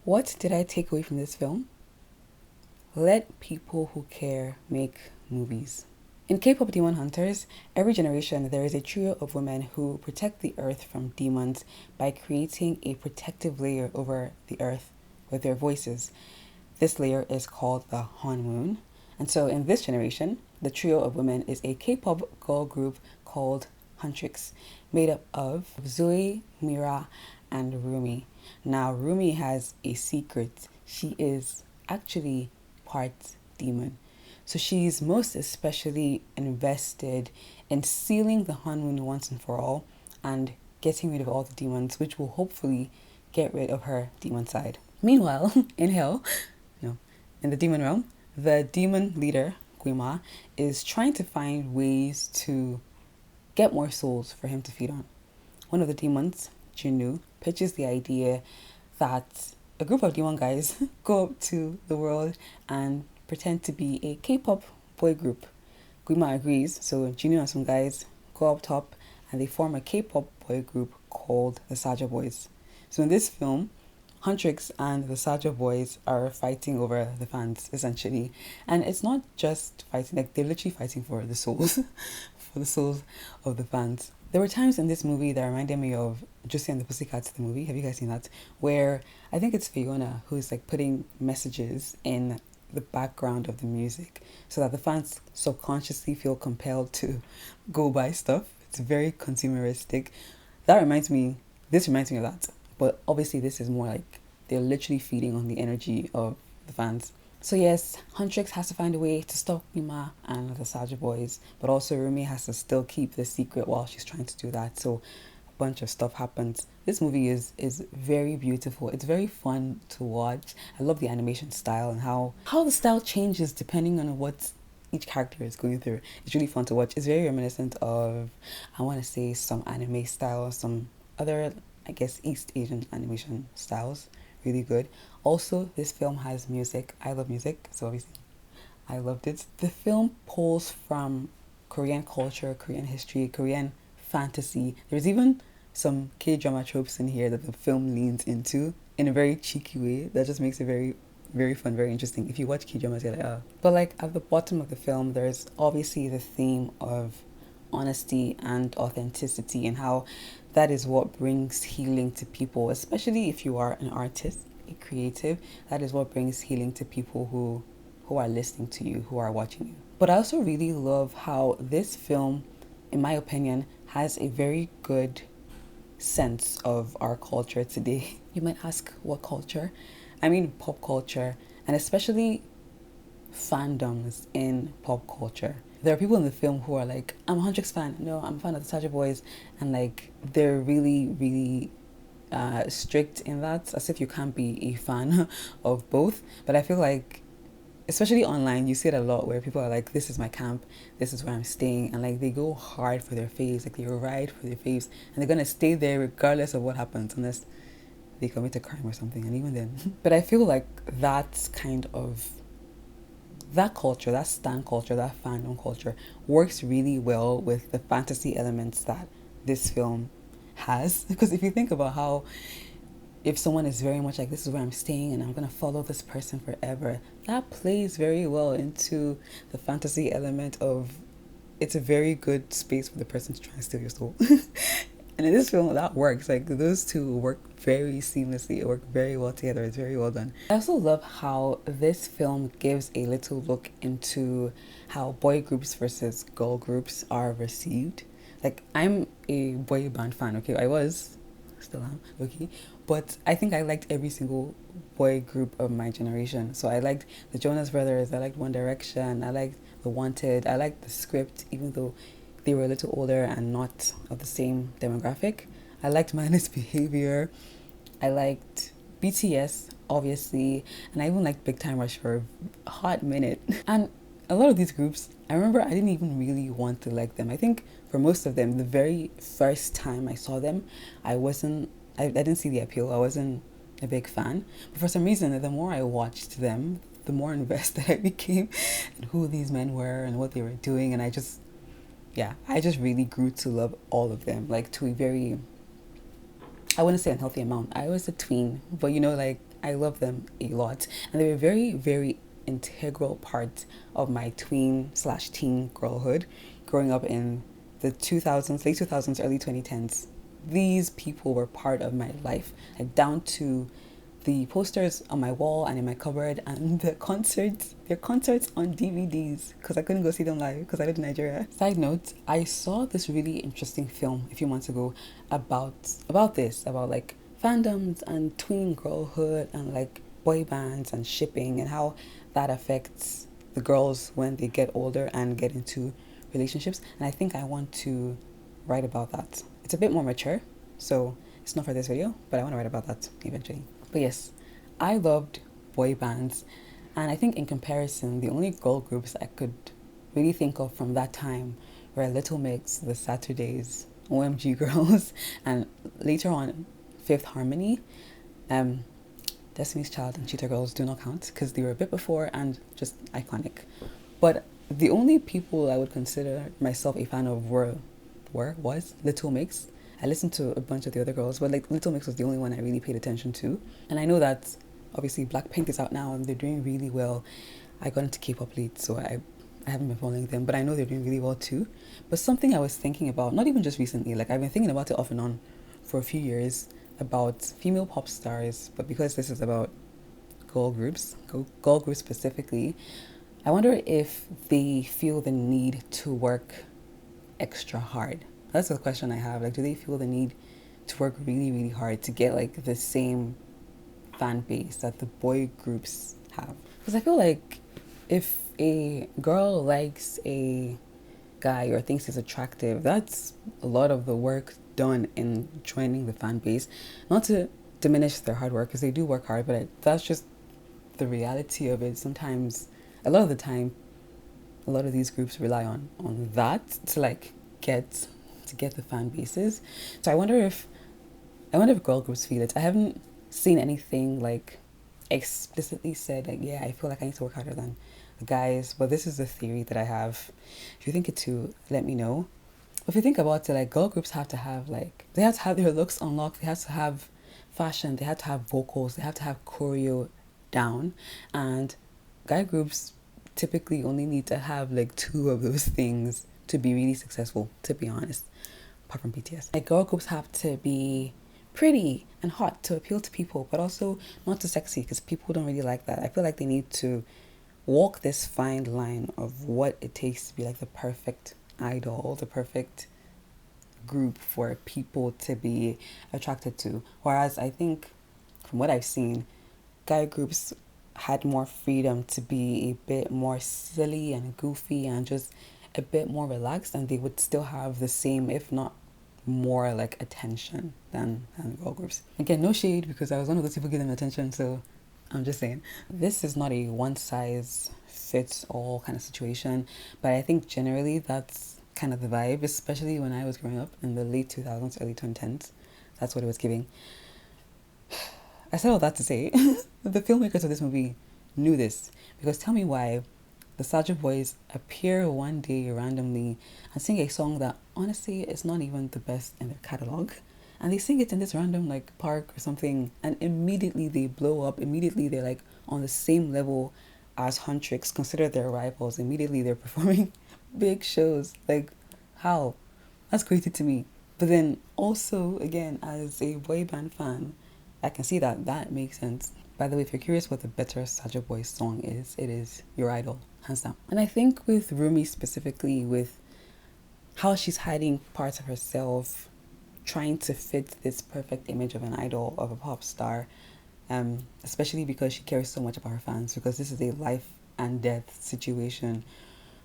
What did I take away from this film? Let people who care make movies. In K-pop Demon Hunters, every generation there is a trio of women who protect the earth from demons by creating a protective layer over the earth with their voices. This layer is called the Hanmoon. And so in this generation, the trio of women is a K-pop girl group called Huntrix, made up of Zoe, Mira, and Rumi. Now, Rumi has a secret. She is actually part demon. So she's most especially invested in sealing the Hanmoon once and for all and getting rid of all the demons, which will hopefully get rid of her demon side. Meanwhile, in hell, no, in the demon realm, the demon leader, Guima, is trying to find ways to get more souls for him to feed on. One of the demons, Jinu, pitches the idea that a group of demon guys go up to the world and pretend to be a K-pop boy group. Guima agrees, so Jinu and some guys go up top and they form a K-pop boy group called the Saja Boys. So in this film, Huntrix and the Saja Boys are fighting over the fans, essentially. And it's not just fighting, like they're literally fighting for the souls, for the souls of the fans. There were times in this movie that reminded me of Josie and the Pussycats, the movie. Have you guys seen that? Where I think it's Fiona who's like putting messages in the background of the music so that the fans subconsciously feel compelled to go buy stuff. It's very consumeristic. This reminds me of that. But obviously this is more like they're literally feeding on the energy of the fans. So yes, Huntrix has to find a way to stop Mima and the Saja boys, but also Rumi has to still keep the secret while she's trying to do that. So a bunch of stuff happens. This movie is very beautiful. It's very fun to watch. I love the animation style and how the style changes depending on what each character is going through. It's really fun to watch. It's very reminiscent of, I want to say, some anime style, some other, I guess, East Asian animation styles. Really good. Also, this film has music. I love music, so obviously I loved it. The film pulls from Korean culture, Korean history, Korean fantasy. There's even some K-drama tropes in here that the film leans into in a very cheeky way that just makes it very, very fun, very interesting. If you watch K-dramas, you're like, ah. But like at the bottom of the film, there's obviously the theme of honesty and authenticity and how that is what brings healing to people, especially if you are an artist, a creative. That is what brings healing to people who are listening to you, who are watching you. But I also really love how this film, in my opinion, has a very good sense of our culture today. You might ask, what culture? I mean pop culture, and especially fandoms in pop culture. There are people in the film who are like, I'm a Huntrix fan. No, I'm a fan of the Saja Boys. And like, they're really, really strict in that, as if you can't be a fan of both. But I feel like, especially online, you see it a lot where people are like, this is my camp, this is where I'm staying. And like, they go hard for their faves, like they ride for their faves. And they're going to stay there regardless of what happens, unless they commit a crime or something. And even then. But I feel like that's kind of that culture, that stan culture, that fandom culture works really well with the fantasy elements that this film has. Because if you think about how, if someone is very much like, this is where I'm staying and I'm going to follow this person forever, that plays very well into the fantasy element of, it's a very good space for the person to try and steal your soul. And in this film, that works. Like, those two work very seamlessly. It worked very well together. It's very well done. I also love how this film gives a little look into how boy groups versus girl groups are received. Like, I'm a boy band fan, okay? I was, still am, okay? But I think I liked every single boy group of my generation. So I liked the Jonas Brothers, I liked One Direction, I liked The Wanted, I liked The Script, even though they were a little older and not of the same demographic. I liked Mindless Behavior. I liked BTS, obviously, and I even liked Big Time Rush for a hot minute. And a lot of these groups, I remember I didn't even really want to like them. I think for most of them, the very first time I saw them, I didn't see the appeal. I wasn't a big fan. But for some reason, the more I watched them, the more invested I became in who these men were and what they were doing. And I just really grew to love all of them, like to a very, I wouldn't say unhealthy amount. I was a tween, but like I love them a lot. And they were very, very integral part of my tween/teen girlhood growing up in the 2000s, late 2000s, early 2010s. These people were part of my life, like down to the posters on my wall and in my cupboard, and their concerts on DVDs, because I couldn't go see them live because I live in Nigeria. Side note, I saw this really interesting film a few months ago about this, about like fandoms and tween girlhood and like boy bands and shipping and how that affects the girls when they get older and get into relationships. And I think I want to write about that. It's a bit more mature, so it's not for this video, but I want to write about that eventually. But yes, I loved boy bands, and I think in comparison, the only girl groups I could really think of from that time were Little Mix, The Saturdays, OMG Girls, and later on, Fifth Harmony. Destiny's Child and Cheetah Girls do not count because they were a bit before and just iconic. But the only people I would consider myself a fan of was Little Mix. I listened to a bunch of the other girls, but like Little Mix was the only one I really paid attention to. And I know that obviously Blackpink is out now and they're doing really well. I got into K-pop late, so I haven't been following them, but I know they're doing really well too. But something I was thinking about, not even just recently, like I've been thinking about it off and on for a few years, about female pop stars, but because this is about girl groups specifically, I wonder if they feel the need to work extra hard. That's the question I have. Like, do they feel the need to work really, really hard to get like the same fan base that the boy groups have? Because I feel like if a girl likes a guy or thinks he's attractive, that's a lot of the work done in joining the fan base. Not to diminish their hard work, because they do work hard, but that's just the reality of it. Sometimes, a lot of the time, a lot of these groups rely on that to like get the fan bases. So I wonder if girl groups feel it. I haven't seen anything like explicitly said like, yeah, I feel like I need to work harder than the guys, but this is the theory that I have. If you think it too, let me know. If you think about it, like girl groups have to have their looks unlocked, they have to have fashion, they have to have vocals, they have to have choreo down, and guy groups typically only need to have like 2 of those things to be really successful, to be honest, apart from BTS. Like girl groups have to be pretty and hot to appeal to people, but also not too sexy because people don't really like that. I feel like they need to walk this fine line of what it takes to be like the perfect idol, the perfect group for people to be attracted to. Whereas I think from what I've seen, guy groups had more freedom to be a bit more silly and goofy and just a bit more relaxed, and they would still have the same, if not more, like attention than girl groups. Again, no shade, because I was one of those people giving them attention, so I'm just saying. This is not a one size fits all kind of situation, but I think generally that's kind of the vibe, especially when I was growing up in the late 2000s, early 2010s. That's what it was giving. I said all that to say the filmmakers of this movie knew this, because tell me why the Saja Boys appear one day randomly and sing a song that honestly is not even the best in their catalog, and they sing it in this random like park or something, and immediately they blow up. Immediately they're like on the same level as Huntrix, consider their rivals. Immediately they're performing big shows. Like, how? That's crazy to me. But then also, again, as a boy band fan, I can see that makes sense. By the way, if you're curious what the better Saja Boys song is, it is Your Idol, hands down. And I think with Rumi specifically, with how she's hiding parts of herself, trying to fit this perfect image of an idol, of a pop star, especially because she cares so much about her fans, because this is a life and death situation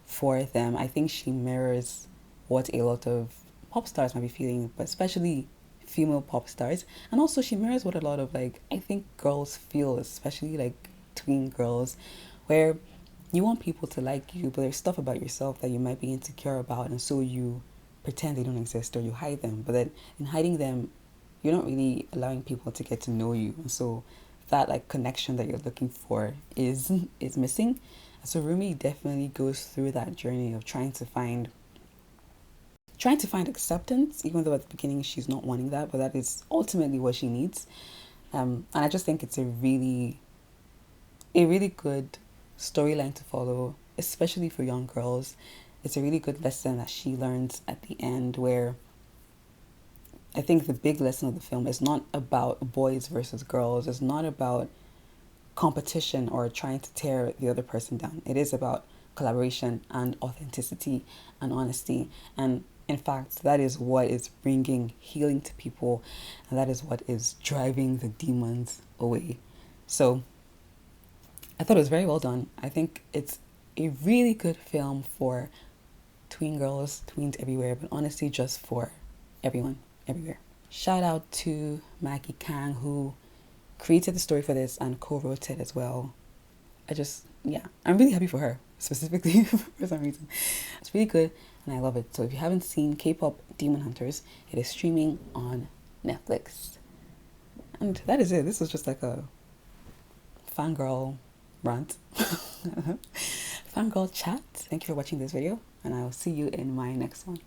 for them. I think she mirrors what a lot of pop stars might be feeling, but especially female pop stars. And also she mirrors what a lot of like, I think girls feel, especially like tween girls, where you want people to like you, but there's stuff about yourself that you might be insecure about, and so you pretend they don't exist or you hide them. But then in hiding them, you're not really allowing people to get to know you, and so that like connection that you're looking for is missing. So Rumi definitely goes through that journey of trying to find acceptance, even though at the beginning she's not wanting that, but that is ultimately what she needs. And I just think it's a really good storyline to follow, especially for young girls. It's a really good lesson that she learns at the end, where I think the big lesson of the film is not about boys versus girls. It's not about competition or trying to tear the other person down. It is about collaboration and authenticity and honesty. And in fact, that is what is bringing healing to people, and that is what is driving the demons away. So I thought it was very well done. I think it's a really good film for tween girls, tweens everywhere, but honestly, just for everyone, everywhere. Shout out to Maggie Kang, who created the story for this and co-wrote it as well. I'm really happy for her, specifically for some reason. It's really good and I love it. So if you haven't seen K-pop Demon Hunters, it is streaming on Netflix. And that is it. This was just like a fangirl rant. Fangirl chat. Thank you for watching this video, and I'll see you in my next one.